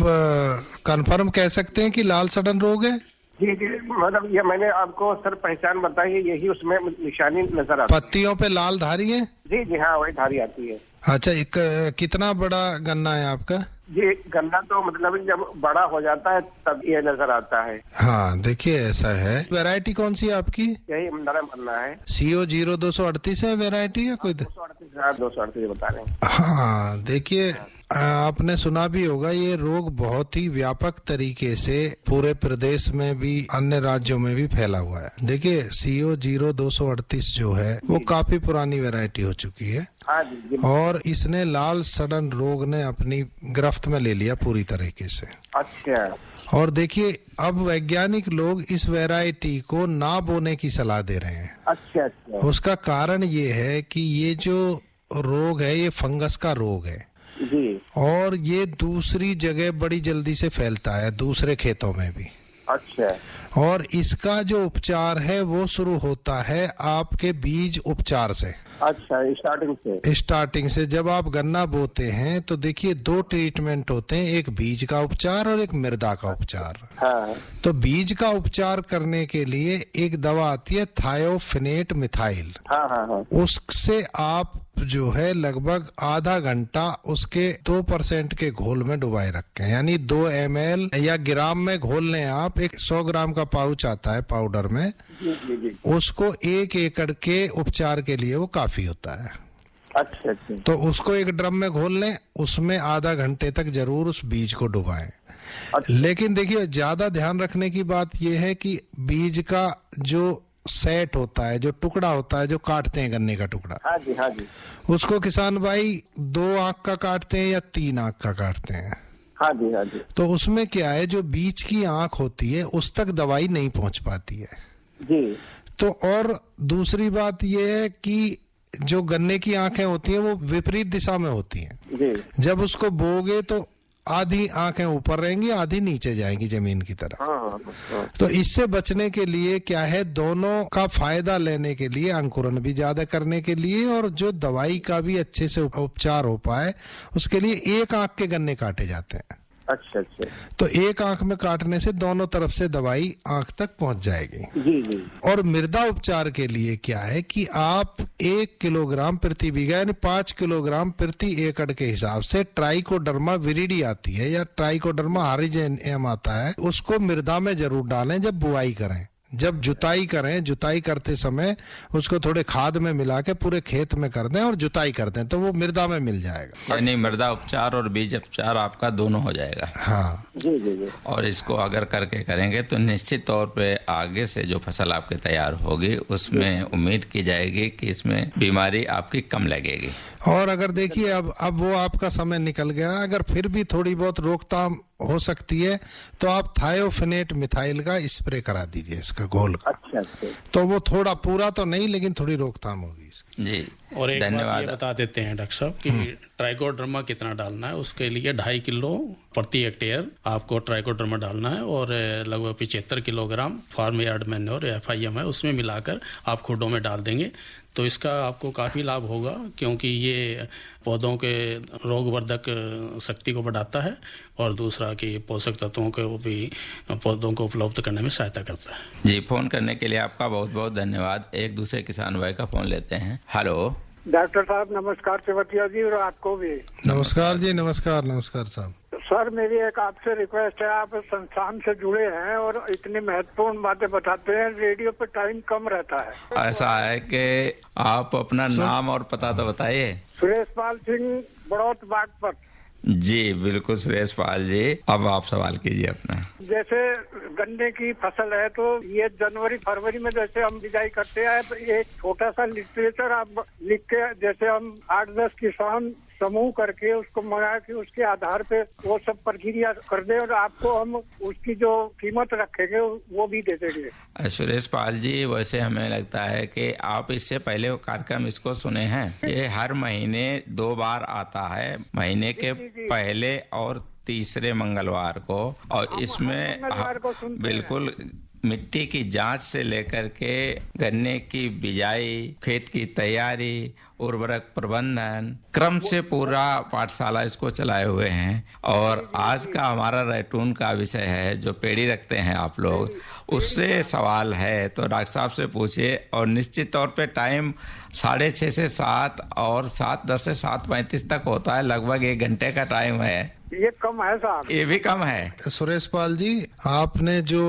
कंफर्म कह सकते हैं कि लाल सड़न रोग है? जी जी, मतलब ये मैंने आपको सर पहचान बताई है, यही उसमें निशानी नजर आती है। पत्तियों पे लाल धारी है? जी जी हाँ, वही धारी आती है। अच्छा, कितना बड़ा गन्ना है आपका? जी, गन्ना तो मतलब जब बड़ा हो जाता है तब ये नजर आता है। हाँ, देखिए ऐसा है। वैरायटी कौन सी है आपकी? यही नरम गन्ना है। CO 0238 है वैरायटी या कोई? 238 बता रहे हैं। हाँ, देखिए आपने सुना भी होगा, ये रोग बहुत ही व्यापक तरीके से पूरे प्रदेश में भी अन्य राज्यों में भी फैला हुआ है। देखिए CO 0238 जो है वो काफी पुरानी वैरायटी हो चुकी है हाँ जी। और इसने लाल सड़न रोग ने अपनी गिरफ्त में ले लिया पूरी तरीके से। अच्छा। और देखिए अब वैज्ञानिक लोग इस वैरायटी को ना बोने की सलाह दे रहे हैं। अच्छा। उसका कारण ये है कि ये जो रोग है ये फंगस का रोग है जी। और ये दूसरी जगह बड़ी जल्दी से फैलता है, दूसरे खेतों में भी। अच्छा। और इसका जो उपचार है वो शुरू होता है आपके बीज उपचार से। अच्छा, स्टार्टिंग से जब आप गन्ना बोते हैं तो देखिए 2 ट्रीटमेंट होते हैं, एक बीज का उपचार और एक मृदा का उपचार। हाँ। तो बीज का उपचार करने के लिए एक दवा आती है थायोफिनेट मिथाइल। हाँ। उससे आप जो है लगभग आधा घंटा उसके 2% के घोल में डुबाए रखें, यानी 2 ml या ग्राम में घोल लें आप। एक 100 ग्राम का पाउच आता है पाउडर में, उसको 1 एकड़ के उपचार के लिए वो काफी होता है। अच्छा। तो उसको एक ड्रम में घोल लें, उसमें आधा घंटे तक जरूर उस बीज को डुबाएं। लेकिन देखिए ज्यादा ध्यान रखने की बात यह है कि बीज का जो सेट होता है, जो टुकड़ा होता है, जो काटते हैं गन्ने का टुकड़ा, हाँ जी, उसको किसान भाई 2 आंख का काटते हैं या 3 आंख का काटते हैं। हाँ जी। तो उसमें क्या है, जो बीच की आंख होती है उस तक दवाई नहीं पहुंच पाती है जी। तो और दूसरी बात यह है कि जो गन्ने की आंखें होती हैं वो विपरीत दिशा में होती हैं जी। जब उसको बोगे तो आधी आंखें ऊपर रहेंगी, आधी नीचे जाएंगी जमीन की तरफ। हाँ। तो इससे बचने के लिए क्या है, दोनों का फायदा लेने के लिए, अंकुरन भी ज्यादा करने के लिए और जो दवाई का भी अच्छे से उपचार हो पाए, उसके लिए 1 आंख के गन्ने काटे जाते हैं। अच्छा। तो 1 आंख में काटने से दोनों तरफ से दवाई आंख तक पहुंच जाएगी। जी। और मृदा उपचार के लिए क्या है कि आप 1 किलोग्राम प्रति बीघा यानी 5 किलोग्राम प्रति एकड़ के हिसाब से ट्राइकोडर्मा विरिडी आती है या ट्राइकोडर्मा हारिजेनियम आता है, उसको मृदा में जरूर डालें जब बुआई करें। जब जुताई करें, जुताई करते समय उसको थोड़े खाद में मिला के पूरे खेत में कर दें और जुताई कर दें तो वो मृदा में मिल जाएगा। यानी मृदा उपचार और बीज उपचार आपका दोनों हो जाएगा। हाँ जी। और इसको अगर करके करेंगे तो निश्चित तौर पे आगे से जो फसल आपके तैयार होगी उसमें उम्मीद की जाएगी कि इसमें बीमारी आपकी कम लगेगी। और अगर देखिए अब वो आपका समय निकल गया, अगर फिर भी थोड़ी बहुत रोकथाम हो सकती है तो आप थायोफिनेट मिथाइल का स्प्रे करा दीजिए इसका घोल का। अच्छा। तो वो थोड़ा पूरा तो नहीं लेकिन थोड़ी रोकथाम होगी इसकी। जी और एक धन्यवाद। बात ये बता देते हैं डॉक्टर साहब कि ट्राइकोडर्मा कितना डालना है। उसके लिए 2.5 किलो प्रति हेक्टेयर आपको ट्राइकोडर्मा डालना है और लगभग 75 kilogram farm yard manure FIM है उसमें मिलाकर आप खुडों में डाल देंगे तो इसका आपको काफ़ी लाभ होगा, क्योंकि ये पौधों के रोगवर्धक शक्ति को बढ़ाता है और दूसरा कि पोषक तत्वों को भी पौधों को उपलब्ध करने में सहायता करता है। जी, फोन करने के लिए आपका बहुत बहुत धन्यवाद। एक दूसरे किसान भाई का फोन लेते हैं। हेलो डॉक्टर साहब नमस्कार तेवतिया जी, और आपको भी नमस्कार जी। नमस्कार साहब। सर मेरी एक आपसे रिक्वेस्ट है, आप संस्थान से जुड़े हैं और इतनी महत्वपूर्ण बातें बताते हैं, रेडियो पे टाइम कम रहता है। ऐसा है कि आप अपना नाम और पता तो बताइए। सुरेश पाल सिंह, बड़ौत बागपत। जी बिल्कुल सुरेश पाल जी, अब आप सवाल कीजिए अपना। जैसे गन्ने की फसल है तो ये जनवरी फरवरी में जैसे हम बिजाई करते हैं तो एक छोटा सा लिटरेचर आप लिख के, जैसे हम 8-10 किसान समूह करके उसको मंगा के उसके आधार पे वो सब प्रक्रिया कर दे और आपको हम उसकी जो कीमत रखेंगे वो भी दे देंगे। सुरेश पाल जी, वैसे हमें लगता है कि आप इससे पहले वो कार्यक्रम इसको सुने हैं। ये हर महीने 2 बार आता है, महीने के पहले और तीसरे मंगलवार को, और इसमें बिल्कुल मिट्टी की जांच से लेकर के गन्ने की बिजाई, खेत की तैयारी, उर्वरक प्रबंधन, क्रम से पूरा पाठशाला इसको चलाए हुए हैं। और आज का हमारा रैटून का विषय है, जो पेड़ी रखते हैं आप लोग, उससे सवाल है तो डॉक्टर साहब से पूछिए। और निश्चित तौर पे टाइम 6:30 से 7 और 7:10 से 7:35 तक होता है, लगभग 1 घंटे का टाइम है। ये कम है साहब, ये भी कम है। सुरेश पाल जी, आपने जो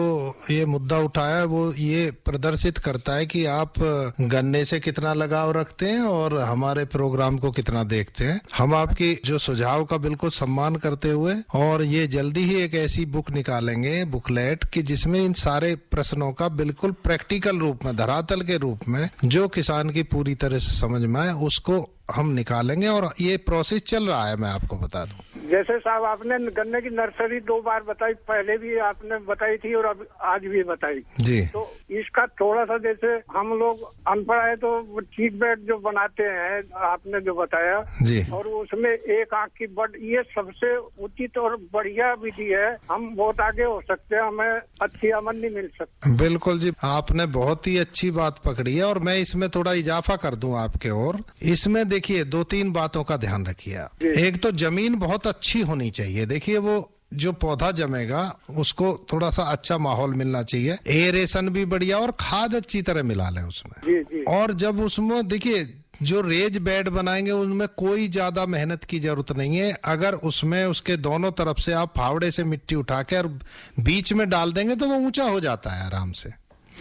ये मुद्दा उठाया वो ये प्रदर्शित करता है कि आप गन्ने से कितना लगाव रखते हैं और हमारे प्रोग्राम को कितना देखते हैं। हम आपकी जो सुझाव का बिल्कुल सम्मान करते हुए और ये जल्दी ही एक ऐसी बुक निकालेंगे, बुकलेट, कि जिसमें इन सारे प्रश्नों का बिल्कुल प्रैक्टिकल रूप में, धरातल के रूप में जो किसान की पूरी तरह से समझ में आए उसको हम निकालेंगे। और ये प्रोसेस चल रहा है, मैं आपको बता दूं। जैसे साहब आपने गन्ने की नर्सरी 2 बार बताई, पहले भी आपने बताई थी और अब आज भी बताई जी। तो इसका थोड़ा सा, जैसे हम लोग अनपढ़ है तो चीक बैग जो बनाते हैं आपने जो बताया जी, और उसमें एक आंख की बड, ये सबसे उचित और बढ़िया विधि है। हम बहुत आगे हो सकते हैं, हमें अच्छी आमदनी मिल सकती है। बिल्कुल जी, आपने बहुत ही अच्छी बात पकड़ी है और मैं इसमें थोड़ा इजाफा कर दूं आपके। और इसमें देखिए 2-3 बातों का ध्यान रखिए आप। एक तो जमीन बहुत अच्छी होनी चाहिए। देखिए वो जो पौधा जमेगा उसको थोड़ा सा अच्छा माहौल मिलना चाहिए, एरेशन भी बढ़िया और खाद अच्छी तरह मिला लें उसमें। जी जी। और जब उसमें देखिए जो रेज बेड बनाएंगे उनमें कोई ज्यादा मेहनत की जरूरत नहीं है। अगर उसमें उसके दोनों तरफ से आप फावड़े से मिट्टी उठा के और बीच में डाल देंगे तो वो ऊंचा हो जाता है आराम से।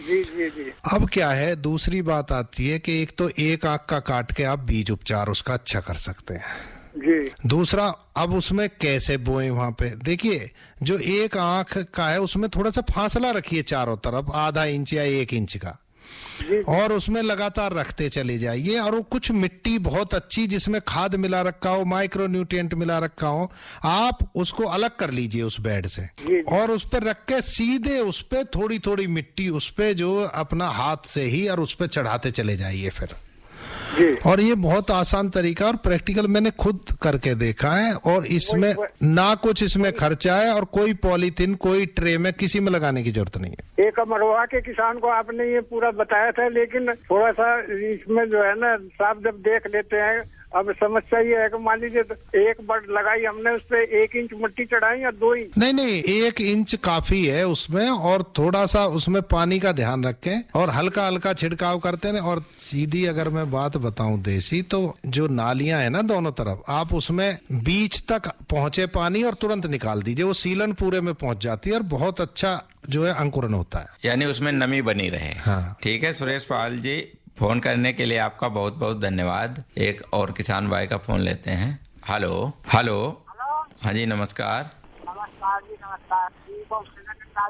जी जी जी। अब क्या है, दूसरी बात आती है कि एक तो एक आंख का काट के आप बीज उपचार उसका अच्छा कर सकते हैं जी। दूसरा, अब उसमें कैसे बोए, वहां पे देखिए जो एक आंख का है उसमें थोड़ा सा फासला रखिए चारों तरफ, आधा इंच या 1 इंच का, और उसमें लगातार रखते चले जाइए। और वो कुछ मिट्टी बहुत अच्छी जिसमें खाद मिला रखा हो, माइक्रो न्यूट्रिएंट मिला रखा हो, आप उसको अलग कर लीजिए उस बेड से और उस पर रख के सीधे उस पे थोड़ी थोड़ी मिट्टी उस पे जो अपना हाथ से ही और उस पे चढ़ाते चले जाइए फिर। और ये बहुत आसान तरीका और प्रैक्टिकल मैंने खुद करके देखा है। और इसमें ना कुछ इसमें खर्चा है और कोई पॉलीथीन, कोई ट्रे में किसी में लगाने की जरूरत नहीं है। एक अमरवा के किसान को आपने ये पूरा बताया था, लेकिन थोड़ा सा इसमें जो है ना साहब जब देख लेते हैं, अब समस्या ये है कि मान लीजिए एक बड लगाई हमने, उस पे 1 इंच मिट्टी चढ़ाई या 2 इंच? नहीं, 1 इंच काफी है उसमें। और थोड़ा सा उसमें पानी का ध्यान रखें और हल्का हल्का छिड़काव करते हैं। और सीधी अगर मैं बात बताऊं देसी, तो जो नालियां है ना दोनों तरफ, आप उसमें बीच तक पहुंचे पानी और तुरंत निकाल दीजिए, वो सीलन पूरे में पहुंच जाती है और बहुत अच्छा जो है अंकुरन होता है, यानी उसमें नमी बनी रहे। हाँ। ठीक है सुरेश पाल जी, फोन करने के लिए आपका बहुत बहुत धन्यवाद। एक और किसान भाई का फोन लेते हैं। Hello hello. हाँ जी नमस्कार। नमस्कार जी, नमस्कार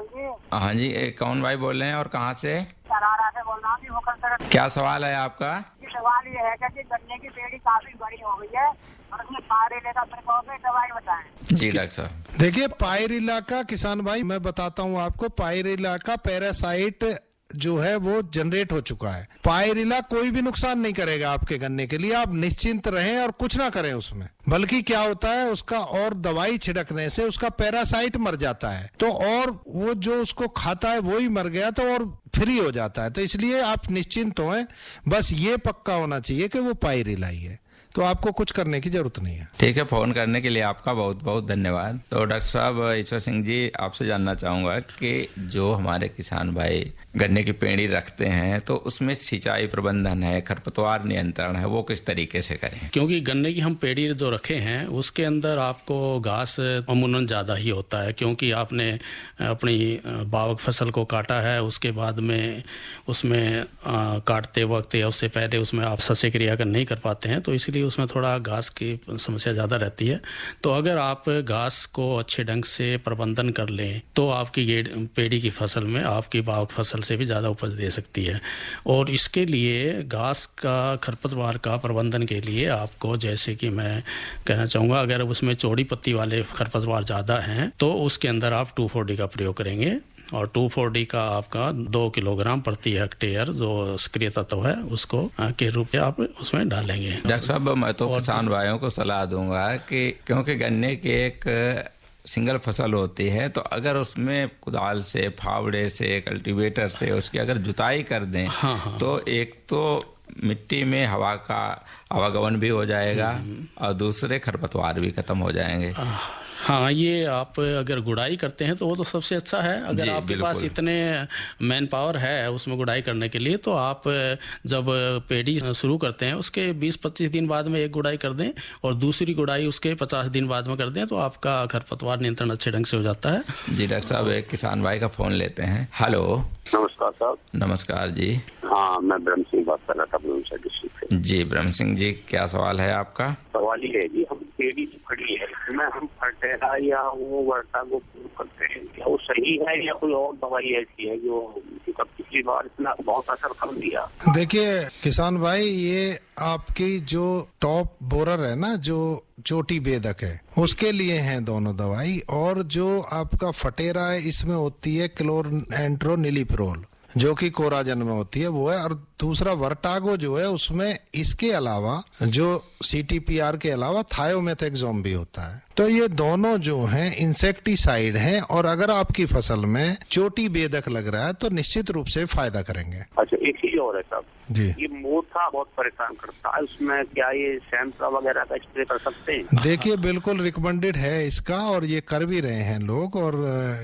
जी। हाँ जी, कौन भाई बोल रहे हैं और कहाँ से? सरारा से बोल रहा हूँ जी, मुखर। क्या सवाल है आपका? सवाल ये है कि गन्ने की पेड़ी काफी बड़ी हो गई है और उसमें पायरिल्ला का प्रकोप है, दवाई बताएं। जी डॉक्टर साहब। देखिए पायरिल्ला का, किसान भाई मैं बताता हूँ आपको, पायरिल्ला का पैरासाइट जो है वो जनरेट हो चुका है। पायरिल्ला कोई भी नुकसान नहीं करेगा आपके गन्ने के लिए, आप निश्चिंत रहें और कुछ ना करें उसमें। बल्कि क्या होता है उसका, और दवाई छिड़कने से उसका पैरासाइट मर जाता है, तो और वो जो उसको खाता है वो ही मर गया तो और फ्री हो जाता है। तो इसलिए आप निश्चिंत हों, बस ये पक्का होना चाहिए कि वो पायरिल्ला ही है, तो आपको कुछ करने की जरूरत नहीं है। ठीक है, फोन करने के लिए आपका बहुत बहुत धन्यवाद। तो डॉक्टर साहब ईश्वर सिंह जी, आपसे जानना चाहूंगा कि जो हमारे किसान भाई गन्ने की पेड़ी रखते हैं तो उसमें सिंचाई प्रबंधन है, खरपतवार नियंत्रण है, वो किस तरीके से करें? क्योंकि गन्ने की हम पेड़ी जो रखे हैं उसके अंदर आपको घास अमूमन ज़्यादा ही होता है, क्योंकि आपने अपनी बावक फसल को काटा है, उसके बाद में उसमें काटते वक्त या उससे पहले उसमें आप सस्य क्रिया नहीं कर पाते हैं, तो इसलिए उसमें थोड़ा घास की समस्या ज़्यादा रहती है। तो अगर आप घास को अच्छे ढंग से प्रबंधन कर लें तो आपकी ये पेड़ी की फसल में आपकी बावक फसल से भी ज़्यादा उपज दे सकती है। और इसके लिए घास का, खरपतवार का प्रबंधन के लिए आपको, जैसे कि मैं कहना चाहूँगा, अगर उसमें चौड़ी पत्ती वाले खरपतवार ज़्यादा हैं तो उसके अंदर आप 2,4-D का प्रयोग करेंगे। और 2,4-D का आपका 2 किलोग्राम प्रति हेक्टेयर जो सक्रिय तत्व है उसको के रूप में आप उसमें डालेंगे। डॉक्टर साहब मैं तो किसान भाइयों को सलाह दूंगा कि क्योंकि गन्ने के एक सिंगल फसल होती है, तो अगर उसमें कुदाल से, फावड़े से, कल्टीवेटर से उसकी अगर जुताई कर दें तो एक तो मिट्टी में हवा का आवागमन भी हो जाएगा और दूसरे खरपतवार भी खत्म हो जाएंगे। हाँ, ये आप अगर गुड़ाई करते हैं तो वो तो सबसे अच्छा है। अगर आपके पास इतने मैन पावर है उसमें गुड़ाई करने के लिए, तो आप जब पेड़ी शुरू करते हैं उसके 20-25 दिन बाद में एक गुड़ाई कर दें और दूसरी गुड़ाई उसके 50 दिन बाद में कर दें, तो आपका खरपतवार नियंत्रण अच्छे ढंग से हो जाता है। जी डॉक्टर साहब, एक किसान भाई का फोन लेते हैं। हेलो। नमस्कार साहब। नमस्कर जी। हाँ, मैं ब्रह्म सिंह बात कर रहा था बुलंदशहर डिस्ट्रिक्ट से। जी ब्रह्म सिंह जी, क्या सवाल है आपका? सवाल ये है जी, हम पेड़ी जो खड़ी है इसमें हम फर्टेरा या वो वर्टा को करते हैं, क्या वो सही है या कोई और दवाई ऐसी है जो पिछली बार इतना बहुत असर कम दिया? देखिए किसान भाई, ये आपकी जो टॉप बोरर है ना, जो चोटी बेदक है, उसके लिए हैं दोनों दवाई। और जो आपका फटेरा है इसमें होती है क्लोरेंट्रोनिलिप्रोल, जो कि कोराजन में होती है, वो है। और दूसरा वर्टागो जो है उसमें इसके अलावा जो CTPR के अलावा थायोमेथेक्सोम भी होता है। तो ये दोनों जो हैं इंसेक्टिसाइड हैं, और अगर आपकी फसल में चोटी बेदक लग रहा है तो निश्चित रूप से फायदा करेंगे। अच्छा, एक चीज और है साहब जी, ये मोथा बहुत परेशान करता है, उसमें क्या ये सैंपरा वगैरह का स्प्रे कर सकते हैं? देखिए बिल्कुल रिकमेंडेड है इसका, और ये कर भी रहे हैं लोग, और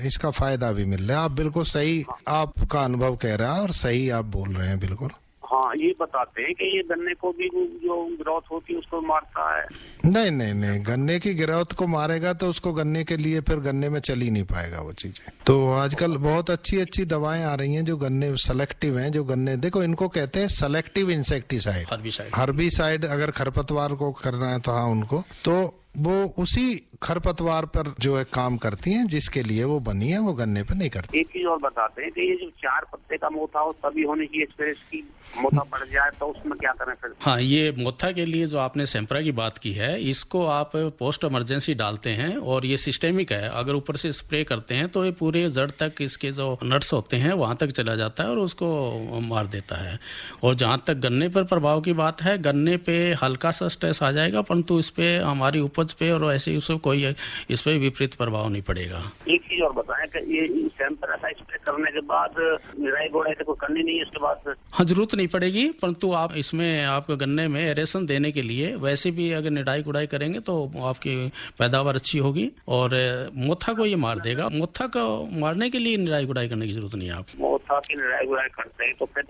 इसका फायदा भी मिल रहा है। आप बिल्कुल सही, आपका अनुभव कह रहा है और सही आप बोल रहे हैं बिल्कुल। हाँ, ये बताते हैं कि ये गन्ने को भी जो ग्रोथ होती है उसको मारता है। नहीं, गन्ने की ग्रोथ को मारेगा तो उसको गन्ने के लिए फिर गन्ने में चल ही नहीं पाएगा वो चीजें। तो आजकल बहुत अच्छी दवाएं आ रही हैं जो गन्ने सेलेक्टिव हैं, जो गन्ने, देखो इनको कहते हैं सेलेक्टिव इंसेक्टिसाइड, हर्बिसाइड। अगर खरपतवार को करना है तो हाँ उनको, तो वो उसी खरपतवार पर जो है काम करती हैं जिसके लिए वो बनी है, वो गन्ने पर नहीं करती। एक चीज और बताते हैं कि ये जो 4 पत्ते का मोथा हो तभी होनी चाहिए स्प्रे, की मोथा बढ़ जाए तो उसमें क्या करें फिर? हाँ, ये मोथा के लिए जो आपने सैंपरा की बात की है, इसको आप पोस्ट इमरजेंसी डालते हैं और ये सिस्टेमिक है। अगर ऊपर से स्प्रे करते हैं तो ये पूरे जड़ तक इसके जो नट्स होते हैं वहां तक चला जाता है और उसको मार देता है। और जहां तक गन्ने पर प्रभाव की बात है, गन्ने पे हल्का सा स्ट्रेस आ जाएगा, परंतु इस पे हमारी उपज पे और ऐसे उसको कोई इस पे विपरीत प्रभाव नहीं पड़ेगा। एक चीज और बताएं कि ये सैंपरा का स्प्रे करने के बाद निराई गोड़ाई तो करनी नहीं है इसके बाद? हाँ, जरूरत नहीं पड़ेगी, परंतु आप इसमें आपको गन्ने में एरेशन देने के लिए वैसे भी अगर निराई गुड़ाई करेंगे तो आपकी पैदावार अच्छी होगी और मोथा को ये मार देगा। मोथा को मारने के लिए निराई गुड़ाई करने की जरूरत नहीं है। आप मोथा की निराई गुड़ाई करते हैं तो फिर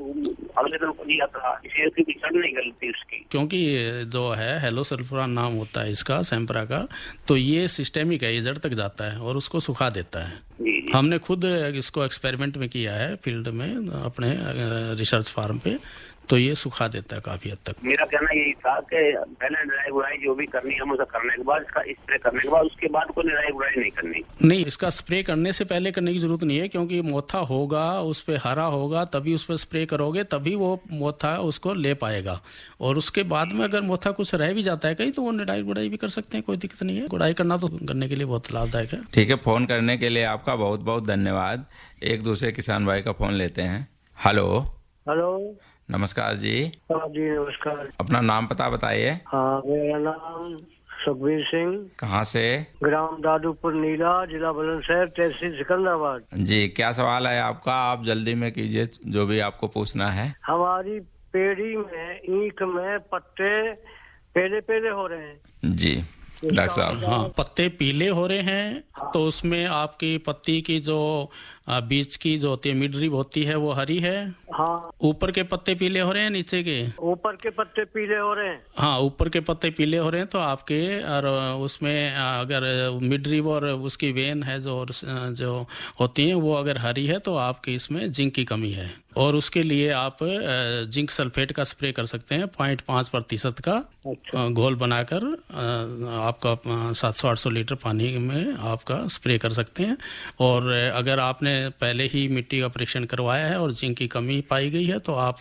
अगले दिन को नहीं आता, इसे उसकी जड़ नहीं गलती उसकी, क्योंकि जो है हेलोसल्फुरान नाम होता है इसका सैंपरा का, तो ये सिस्टेमिक है, ये जड़ तक जाता है और उसको सुखा देता है। हमने खुद इसको एक्सपेरिमेंट में किया है फील्ड में अपने रिसर्च फार्म पे, तो ये सुखा देता है काफी हद तक। मेरा कहना यही था कि पहले निराई गुड़ाई जो भी करनी है हम उसे करने के बाद, इसका स्प्रे करने के बाद, उसके बाद कोई निराई गुड़ाई नहीं करनी। नहीं, इसका स्प्रे करने से पहले करने की जरूरत नहीं है, क्योंकि मोथा होगा उस पे हरा होगा तभी उस पर स्प्रे करोगे, तभी वो मोथा उसको ले पाएगा। और उसके बाद में अगर मोथा कुछ रह भी जाता है कहीं तो वो निराई गुड़ाई भी कर सकते हैं, कोई दिक्कत नहीं है। गुड़ाई करना तो गन्ने के लिए बहुत लाभदायक है। ठीक है, फोन करने के लिए आपका बहुत बहुत धन्यवाद। एक दूसरे किसान भाई का फोन लेते हैं। हेलो। नमस्कार जी। हाँ जी, नमस्कार। अपना नाम पता बताइए। हाँ, मेरा नाम सुखबीर सिंह। कहाँ से? ग्राम दादूपुर नीला, जिला बुलंदशहर, तहसील सिकंदराबाद। जी, क्या सवाल है आपका? आप जल्दी में कीजिए जो भी आपको पूछना है। हमारी पेड़ी में ईंख में पत्ते पीले हो रहे हैं। जी डॉक्टर साहब। हाँ, पत्ते पीले हो रहे हैं तो उसमें आपकी पत्ती की जो बीच की जो होती है मिडरिब होती है वो हरी है। हाँ। ऊपर के पत्ते पीले हो रहे हैं, नीचे के? ऊपर के पत्ते पीले हो रहे हैं। हाँ, ऊपर के पत्ते पीले हो रहे हैं तो आपके, और उसमें अगर मिडरिब और उसकी वेन है जो होती है वो अगर हरी है तो आपके इसमें जिंक की कमी है, और उसके लिए आप जिंक सल्फेट का स्प्रे कर सकते हैं 0.5% का घोल बनाकर आपका 700-800 लीटर पानी में आपका स्प्रे कर सकते हैं। और अगर आपने पहले ही मिट्टी का परीक्षण करवाया है और जिंक की कमी पाई गई है तो आप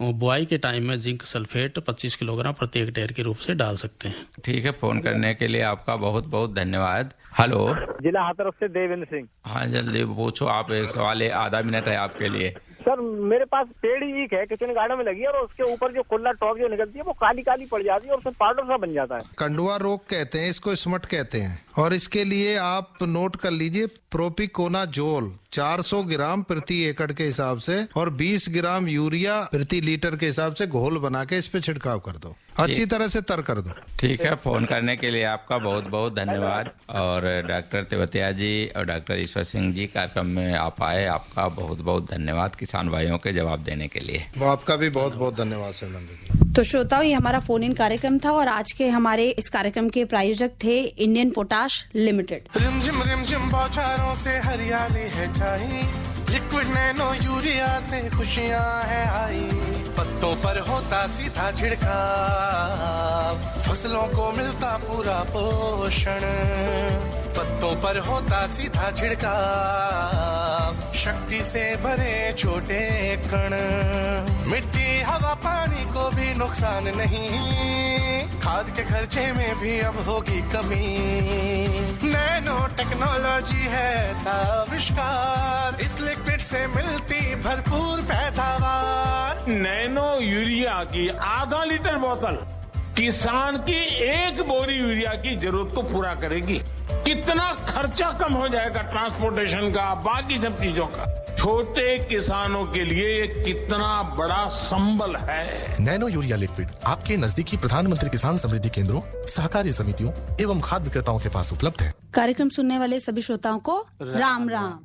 बुआई के टाइम में जिंक सल्फेट 25 किलोग्राम प्रति हेक्टेयर के रूप से डाल सकते हैं। ठीक है, फोन करने के लिए आपका बहुत बहुत धन्यवाद। हेलो। जिला हाथरस से देवेंद्र सिंह। हाँ, जल्दी पूछो आप, एक सवाल है, आधा मिनट है आपके लिए। सर, मेरे पास पेड़ ईख है, किचन गार्डन में लगी है, और उसके ऊपर जो कुल्ला टॉप जो निकलती है वो काली काली पड़ जाती है और उसमें पाउडर सा बन जाता है। कंडुआ रोग कहते हैं इसको, स्मट कहते हैं। और इसके लिए आप नोट कर लीजिए प्रोपिकोनाजोल 400 ग्राम प्रति एकड़ के हिसाब से और 20 ग्राम यूरिया प्रति लीटर के हिसाब से घोल बना के इस पे छिड़काव कर दो, अच्छी तरह से तर कर दो। ठीक है, फोन करने के लिए आपका बहुत बहुत धन्यवाद। और डॉक्टर तेवतिया जी और डॉक्टर ईश्वर सिंह जी कार्यक्रम में आप आए, आपका बहुत बहुत धन्यवाद किसान भाइयों के जवाब देने के लिए। वो आपका भी बहुत बहुत धन्यवाद शिवनंदन जी। तो श्रोताओं, ये हमारा फोन इन कार्यक्रम था और आज के हमारे इस कार्यक्रम के प्रायोजक थे इंडियन पोटाश लिमिटेड। रिमझिम बौछारों से हरियाली है छाई, लिक्विड नैनो यूरिया से खुशियाँ है आई, पत्तों पर होता सीधा छिड़काव, फसलों को मिलता पूरा पोषण, पत्तों पर होता सीधा छिड़काव, शक्ति से भरे छोटे कण, मिट्टी हवा पानी को भी नुकसान नहीं, खाद के खर्चे में भी अब होगी कमी, नैनो टेक्नोलॉजी है आविष्कार, इस लिक्विड से मिलती भरपूर पैदावार। नैनो यूरिया की आधा लीटर बोतल किसान की एक बोरी यूरिया की जरूरत को पूरा करेगी। कितना खर्चा कम हो जाएगा ट्रांसपोर्टेशन का, बाकी सब चीजों का। छोटे किसानों के लिए ये कितना बड़ा संबल है। नैनो यूरिया लिक्विड आपके नजदीकी प्रधानमंत्री किसान समृद्धि केंद्रों, सहकारी समितियों एवं खाद्य विक्रेताओं के पास उपलब्ध है। कार्यक्रम सुनने वाले सभी श्रोताओं को राम राम।